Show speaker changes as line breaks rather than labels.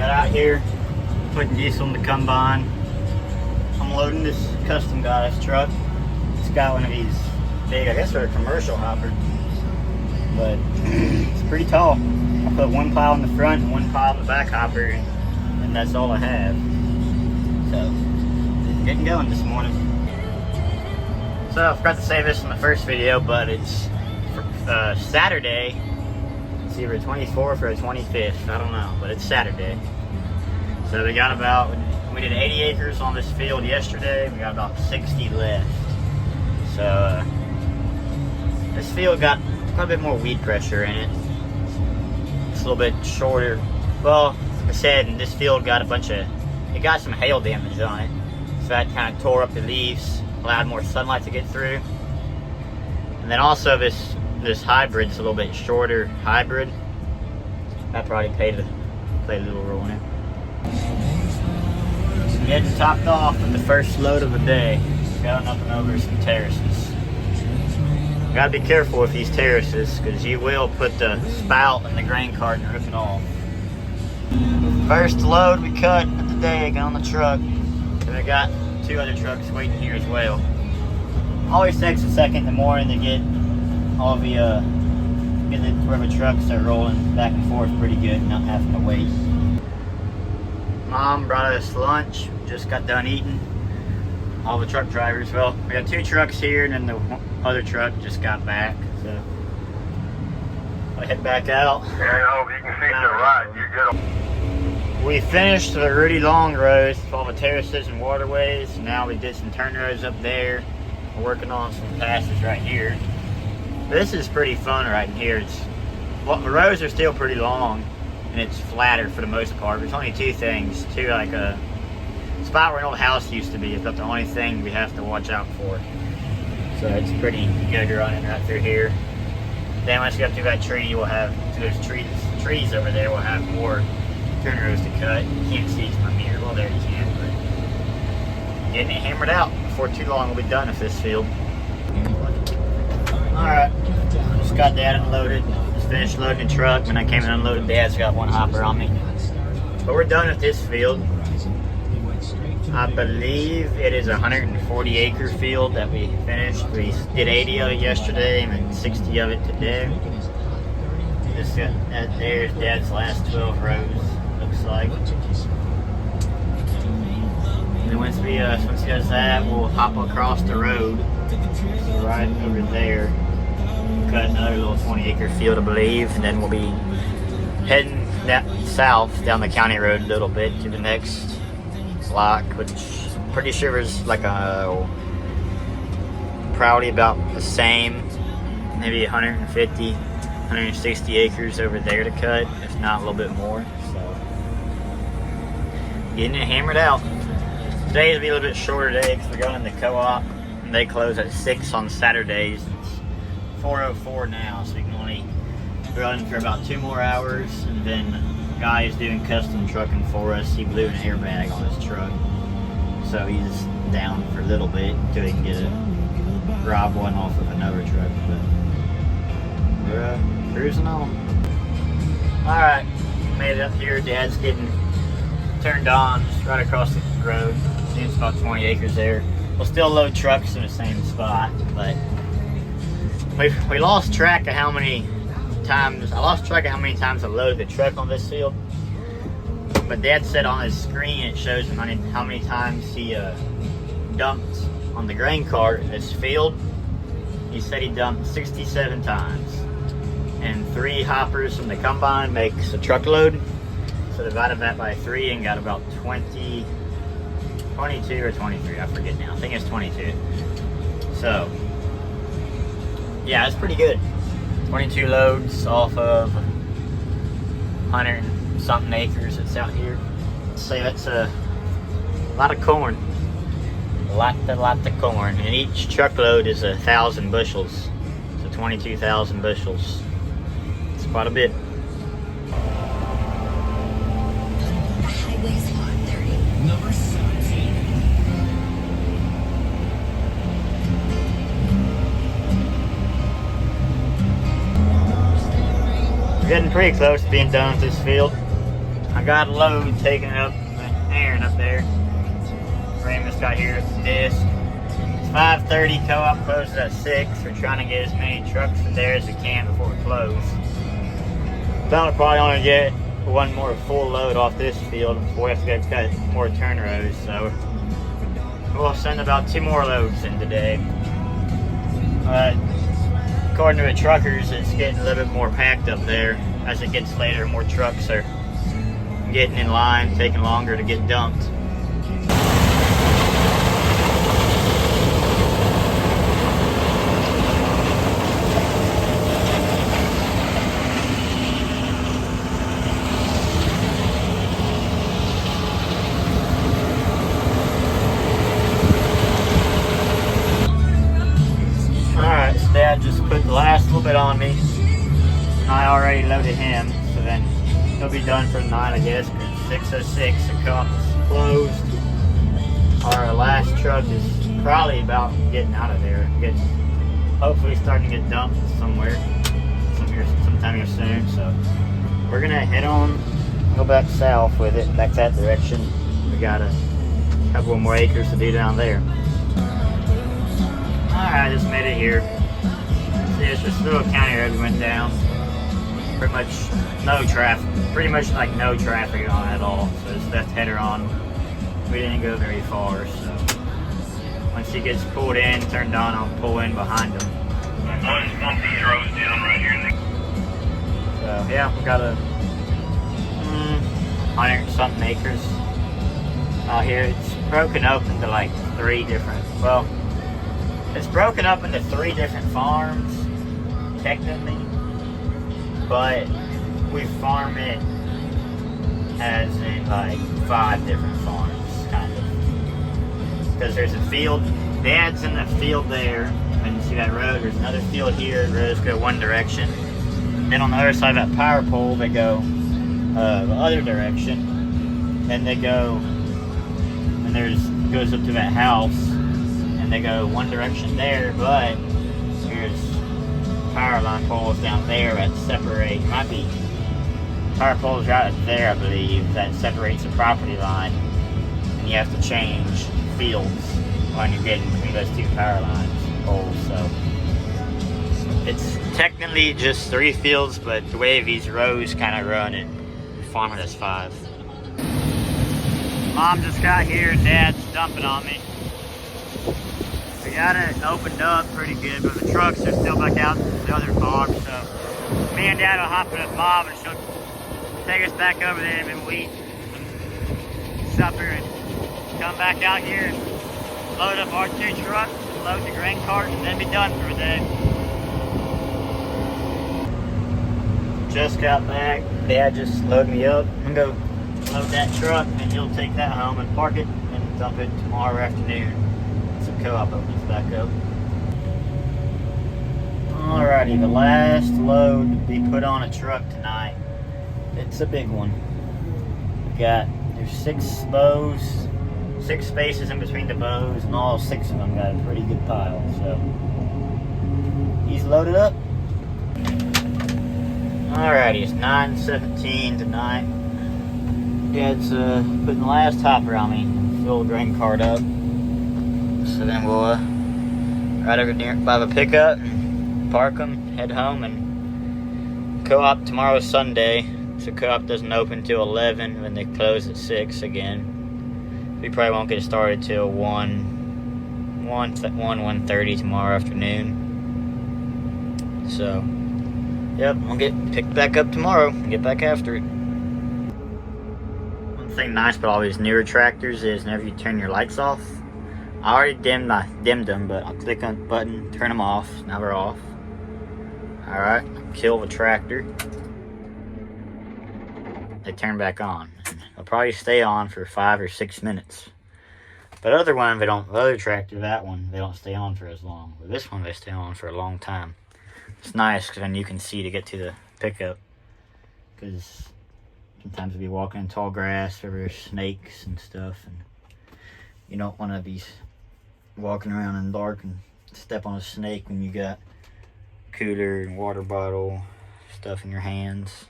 Got out here, putting diesel in the combine. I'm loading this custom guy's truck. It's got one of these big, I guess they're a commercial hopper, but it's pretty tall. I put one pile in the front and one pile in the back hopper, and that's all I have. So, getting going this morning. So I forgot to say this in the first video, but it's Saturday. It's either 24th or 25th, I don't know, but it's Saturday. So we did 80 acres on this field yesterday. We got about 60 left. So this field got quite a bit more weed pressure in it. It's a little bit shorter. Well, like I said, this field got it got some hail damage on it. So that kind of tore up the leaves, allowed more sunlight to get through. And then also this hybrid's a little bit shorter hybrid. That probably played a little role in it. Getting topped off with the first load of the day. Going up and over some terraces. Gotta be careful with these terraces, because you will put the spout in the grain cart and rip it off. First load we cut of the day, got on the truck. And I got two other trucks waiting here as well. Always takes a second in the morning to get all the wherever trucks are rolling back and forth pretty good, not having to wait. Mom brought us lunch. Just got done eating. All the truck drivers. Well, we got two trucks here, and then the other truck just got back. So I head back out.
Yeah, I hope you can see the right. You get them.
We finished the really long roads with all the terraces and waterways. Now we did some turn roads up there. We're working on some passes right here. This is pretty fun right here. The roads are still pretty long, and it's flatter for the most part. There's only two things. Like a spot where an old house used to be is about the only thing we have to watch out for. So it's pretty good running right through here. Then once you get through that tree, we'll have those trees over there. We'll have more turn rows to cut. You can't see from here. Well, there you can, but getting it hammered out before too long. We'll be done with this field. All right, just got Dad unloaded. Just finished loading the truck. When I came and unloaded Dad's got one hopper on me. But we're done with this field. I believe it is a 140 acre field that we finished. We did 80 of it yesterday and then 60 of it today. There's Dad's last 12 rows, looks like. And then once he does that, we'll hop across the road, right over there, cut another little 20 acre field, I believe, and then we'll be heading south down the county road a little bit to the next block, which I'm pretty sure is like probably about the same, maybe 150, 160 acres over there to cut, if not a little bit more. So getting it hammered out. Today will be a little bit shorter day because we're going in the co-op and they close at 6 on Saturdays. It's 4:04 now, so we can only run for about 2 more hours, and then the guy is doing custom trucking for us. He blew an airbag on his truck, so he's down for a little bit until he can get rob one off of another truck. But we're cruising on. All right, made it up here. Dad's getting turned on just right across the road. It's about 20 acres there. We'll still load trucks in the same spot, but we lost track of how many times I loaded the truck on this field. But Dad said on his screen it shows him how many times he dumped on the grain cart in this field. He said he dumped 67 times. And 3 hoppers from the combine makes a truckload. So divided that by 3 and got about 22 or 23, I forget now. I think it's 22. So, yeah, it's pretty good. 22 loads off of 100 and something acres that's out here. Let's say that's a lot of corn. A lot of corn. And each truckload is 1,000 bushels. So 22,000 bushels. It's quite a bit. Getting pretty close to being done with this field. I got a load taken up Aaron up there. Ramus got here at the disc. It's 5:30, co-op closes at 6. We're trying to get as many trucks in there as we can before we close. That'll probably only get one more full load off this field before we have to go cut more turn rows. So we'll send about 2 more loads in today. But according to the truckers, it's getting a little bit more packed up there. As it gets later, more trucks are getting in line, taking longer to get dumped. Alright, so Dad just put the last little bit on me. I already loaded him, so then he'll be done for the night, I guess, because 6:06, the co-op is closed. Our last truck is probably about getting out of there. Hopefully starting to get dumped somewhere, sometime here soon. So we're gonna head on, go back south with it, back that direction. We got a couple more acres to do down there. Alright, I just made it here. See, it's just a little county road we went down. Pretty much no traffic, like no traffic on at all. So it's left header on. We didn't go very far, so once he gets pulled in, turned on, I'll pull in behind him.
One these rows down right here.
So yeah, we got a 100 something acres out here. It's broken up into like 3 different, it's broken up into 3 different farms, technically. But we farm it as in like 5 different farms, kind of. Because there's a field, Dad's in the field there, and you see that road, there's another field here, the roads go one direction. Then on the other side of that power pole, they go the other direction. Then they go, and goes up to that house, and they go one direction there, but here's power line poles down there that separate, might be power poles right there, I believe, that separates the property line, and you have to change fields when you're getting between those 2 power lines poles. So it's technically just 3 fields, but the way these rows kind of run it, we farm it as 5. Mom just got here, Dad's dumping on me. We got it opened up pretty good, but the trucks are still back out to the other farm, so me and Dad will hop in with Mom and she'll take us back over there and then we supper and come back out here and load up our 2 trucks, load the grain cart, and then be done for the day. Just got back. Dad just loaded me up. I'm gonna go load that truck and he'll take that home and park it and dump it tomorrow afternoon. Co-op opens back up. Alrighty, the last load to be put on a truck tonight. It's a big one. There's 6 bows, 6 spaces in between the bows, and all 6 of them got a pretty good pile. So he's loaded up. Alrighty, it's 9:17 tonight. Dad's putting the last hopper on me. Fill the grain cart up. So then we'll ride over near by the pickup, park them, head home, and co-op tomorrow's Sunday. So co-op doesn't open till 11 when they close at 6 again. We probably won't get started till 1:30 tomorrow afternoon. So, yep, we'll get picked back up tomorrow and get back after it. One thing nice about all these newer tractors is whenever you turn your lights off, I already dimmed them, but I'll click on the button, turn them off. Now they're off. Alright, kill the tractor. They turn back on. They'll probably stay on for 5 or 6 minutes. But other one, the other tractor, that one, they don't stay on for as long. But this one, they stay on for a long time. It's nice because then you can see to get to the pickup. Because sometimes you'll be walking in tall grass or there's snakes and stuff, and you don't want to be walking around in the dark and step on a snake when you got cooler and water bottle stuff in your hands.